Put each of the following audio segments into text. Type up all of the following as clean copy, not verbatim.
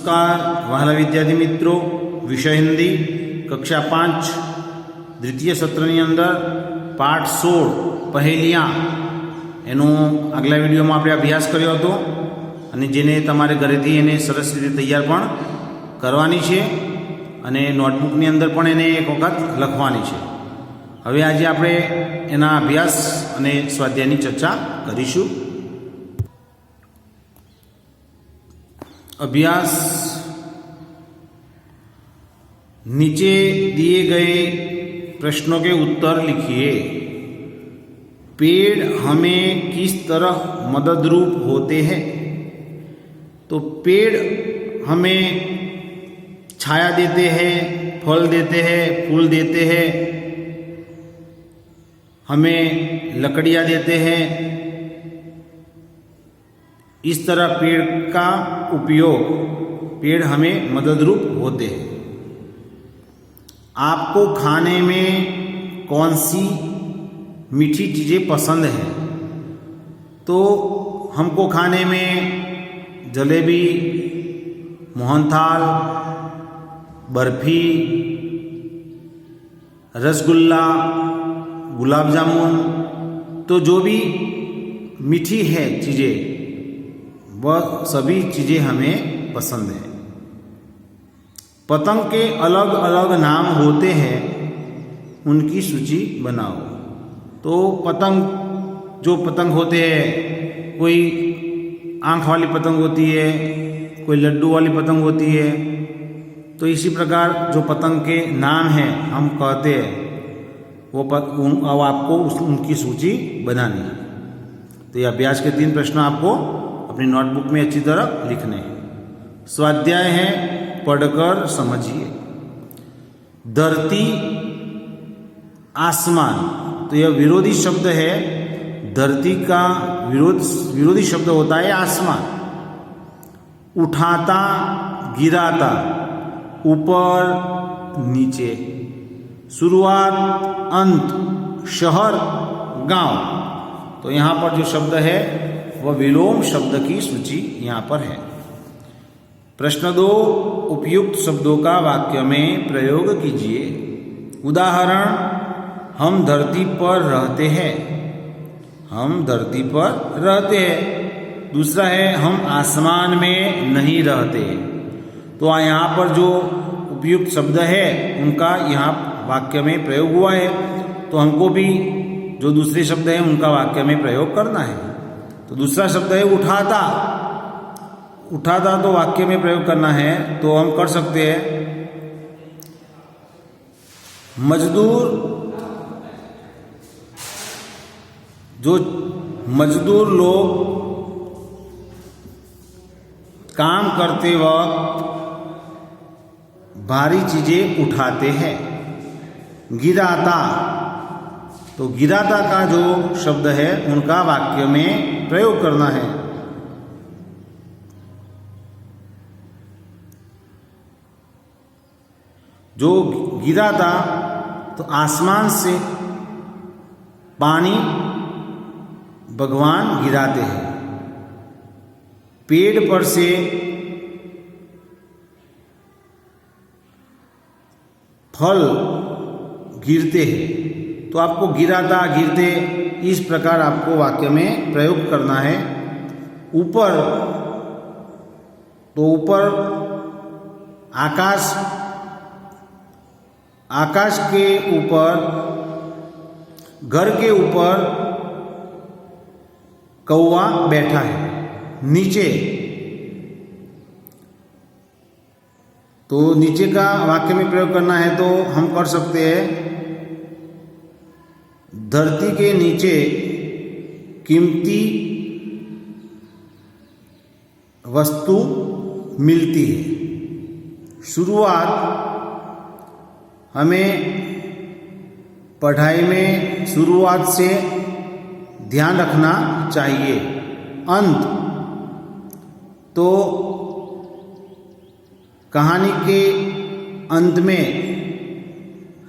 नमस्कार वहाला विद्यार्थी मित्रों, विषय हिंदी कक्षा 5 द्वितीय सत्रनी अंदर पाठ 16 पहेलियां एनो આગલા વિડીયોમાં આપણે અભ્યાસ કર્યો હતો અને જેને તમારે ઘરેથી એને સરસ રીતે તૈયાર પણ કરવાની છે અને નોટબુકની અંદર પણ એને એક વખત લખવાની છે। હવે આજે આપણે એના અભ્યાસ અને સ્વાધ્યાયની ચર્ચા કરીશું। अभ्यास नीचे दिए गए प्रश्नों के उत्तर लिखिए। पेड़ हमें किस तरह मददरूप होते हैं? तो पेड़ हमें छाया देते हैं, फल देते हैं, फूल देते हैं, हमें लकड़ियाँ देते हैं। इस तरह पेड़ का उपयोग, पेड़ हमें मददरूप होते हैं। आपको खाने में कौन सी मीठी चीज़ें पसंद हैं? तो हमको खाने में जलेबी, मोहनथाल, बर्फ़ी, रसगुल्ला, गुलाब जामुन, तो जो भी मीठी है चीज़ें वह सभी चीज़ें हमें पसंद है। पतंग के अलग अलग नाम होते हैं, उनकी सूची बनाओ। तो पतंग, जो पतंग होते हैं, कोई आँख वाली पतंग होती है, कोई लड्डू वाली पतंग होती है। तो इसी प्रकार जो पतंग के नाम हैं हम कहते हैं, वो आपको उनकी सूची बनानी है। तो ये अभ्यास के 3 प्रश्न आपको अपनी नोटबुक में अच्छी तरह लिखने हैं। स्वाध्याय है, पढ़कर समझिए। धरती, आसमान, तो यह विरोधी शब्द है। धरती का विरोधी शब्द होता है आसमान। उठाता, गिराता, ऊपर नीचे, शुरुआत, अंत, शहर, गांव। तो यहाँ पर जो शब्द है वह विलोम शब्द की सूची यहाँ पर है। प्रश्न 2, उपयुक्त शब्दों का वाक्य में प्रयोग कीजिए। उदाहरण, हम धरती पर रहते हैं। हम धरती पर रहते हैं। दूसरा है, हम आसमान में नहीं रहते। तो यहाँ पर जो उपयुक्त शब्द है उनका यहाँ वाक्य में प्रयोग हुआ है, तो हमको भी जो दूसरे शब्द हैं उनका वाक्य में प्रयोग करना है। तो दूसरा शब्द है उठाता। उठाता तो वाक्य में प्रयोग करना है, तो हम कर सकते हैं मजदूर, जो मजदूर लोग काम करते वक्त भारी चीजें उठाते हैं। गिराता, तो गिराता का जो शब्द है उनका वाक्य में प्रयोग करना है। जो गिराता, तो आसमान से पानी भगवान गिराते हैं। पेड़ पर से फल गिरते हैं। तो आपको गिराता, गिरते, इस प्रकार आपको वाक्य में प्रयोग करना है। ऊपर, तो ऊपर आकाश, आकाश के ऊपर, घर के ऊपर कौवा बैठा है। नीचे, तो नीचे का वाक्य में प्रयोग करना है, तो हम कर सकते हैं धरती के नीचे कीमती वस्तु मिलती है। शुरुआत, हमें पढ़ाई में शुरुआत से ध्यान रखना चाहिए। अंत, तो कहानी के अंत में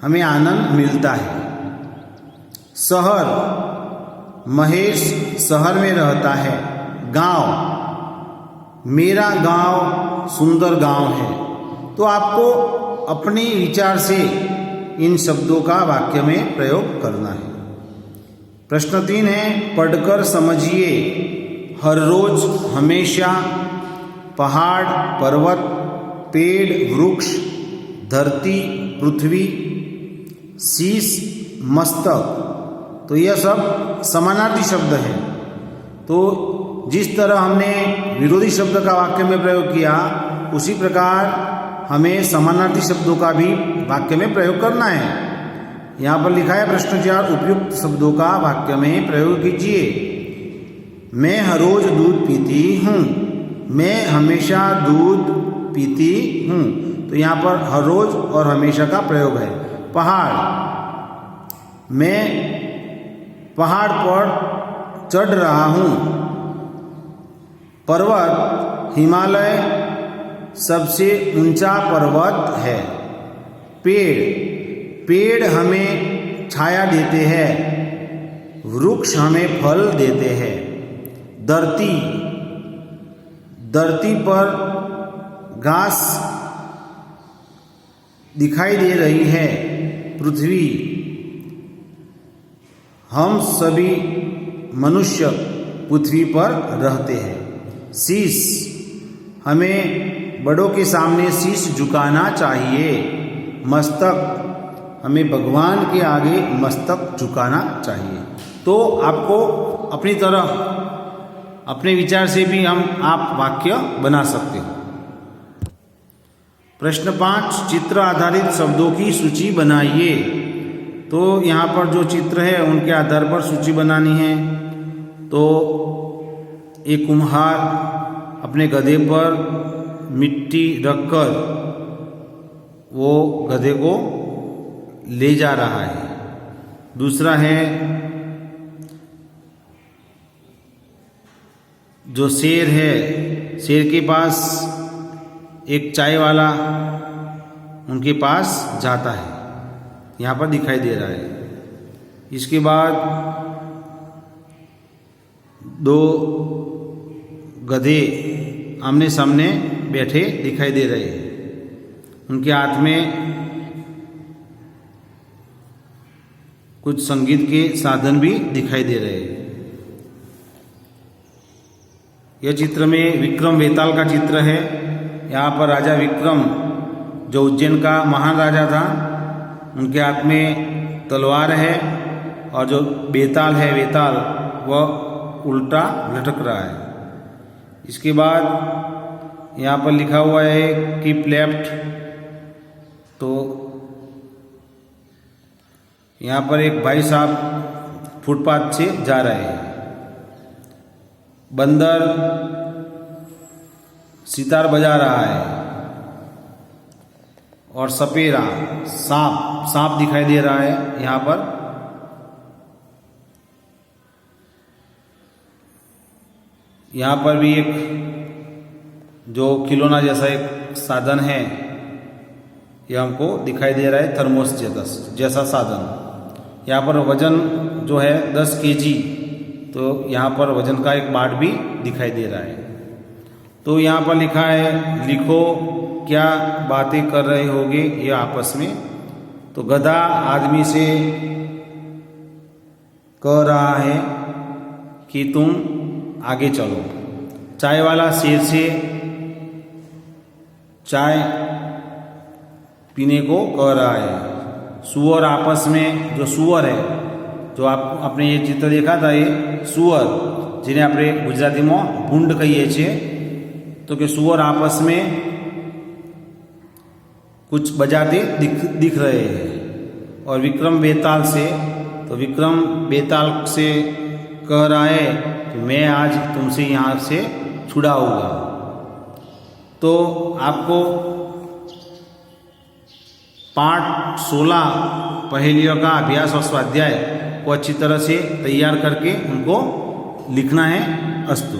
हमें आनंद मिलता है। शहर, महेश शहर में रहता है। गांव, मेरा गांव सुंदर गांव है। तो आपको अपने विचार से इन शब्दों का वाक्य में प्रयोग करना है। प्रश्न 3 है, पढ़कर समझिए। हर रोज, हमेशा, पहाड़, पर्वत, पेड़, वृक्ष, धरती, पृथ्वी, शीश, मस्तक। तो यह सब समानार्थी शब्द है। तो जिस तरह हमने विरोधी शब्द का वाक्य में प्रयोग किया, उसी प्रकार हमें समानार्थी शब्दों का भी वाक्य में प्रयोग करना है। यहाँ पर लिखा है प्रश्न 4, उपयुक्त शब्दों का वाक्य में प्रयोग कीजिए। मैं हर रोज दूध पीती हूँ। मैं हमेशा दूध पीती हूँ। तो यहाँ पर हर रोज और हमेशा का प्रयोग है। पहाड़, मैं पहाड़ पर चढ़ रहा हूँ। पर्वत, हिमालय सबसे ऊंचा पर्वत है। पेड़ हमें छाया देते हैं। वृक्ष हमें फल देते हैं। धरती पर घास दिखाई दे रही है। पृथ्वी, हम सभी मनुष्य पृथ्वी पर रहते हैं। शीश, हमें बड़ों के सामने शीश झुकाना चाहिए। मस्तक, हमें भगवान के आगे मस्तक झुकाना चाहिए। तो आपको अपनी तरह अपने विचार से भी आप वाक्य बना सकते हो। प्रश्न 5, चित्र आधारित शब्दों की सूची बनाइए। तो यहाँ पर जो चित्र है उनके आधार पर सूची बनानी है। तो एक कुम्हार अपने गधे पर मिट्टी रखकर वो गधे को ले जा रहा है। दूसरा है जो शेर है, शेर के पास एक चाय वाला उनके पास जाता है, यहाँ पर दिखाई दे रहा है। इसके बाद 2 गधे आमने सामने बैठे दिखाई दे रहे हैं। उनके हाथ में कुछ संगीत के साधन भी दिखाई दे रहे हैं। यह चित्र में विक्रम बेताल का चित्र है। यहाँ पर राजा विक्रम जो उज्जैन का महान राजा था, उनके हाथ में तलवार है और जो बेताल है, बेताल वह उल्टा लटक रहा है। इसके बाद यहाँ पर लिखा हुआ है कीप लेफ्ट। तो यहाँ पर एक भाई साहब फुटपाथ से जा रहे हैं। बंदर सितार बजा रहा है और सपेरा सांप दिखाई दे रहा है। यहाँ पर भी एक जो खिलौना जैसा एक साधन है, यह हमको दिखाई दे रहा है। थर्मोस जैसा साधन। यहाँ पर वजन जो है 10 kg, तो यहाँ पर वजन का एक बाट भी दिखाई दे रहा है। तो यहाँ पर लिखा है लिखो क्या बातें कर रहे होगे ये आपस में। तो गधा आदमी से कह रहा है कि तुम आगे चलो। चाय वाला शेर से चाय पीने को कह रहा है। सुअर आपस में, जो सुअर है, जो आपने ये चित्र देखा था, ये सुअर जिन्हें આપણે ગુજરાતીમાં ભૂંડ કહીએ છીએ, तो कि सुअर आपस में कुछ बजाते दिख रहे हैं। और विक्रम बेताल से, तो विक्रम बेताल से कह रहा है कि मैं आज तुमसे यहाँ से छुड़ाऊंगा। तो आपको पाठ 16 पहेलियों का अभ्यास और स्वाध्याय को अच्छी तरह से तैयार करके उनको लिखना है। अस्तु।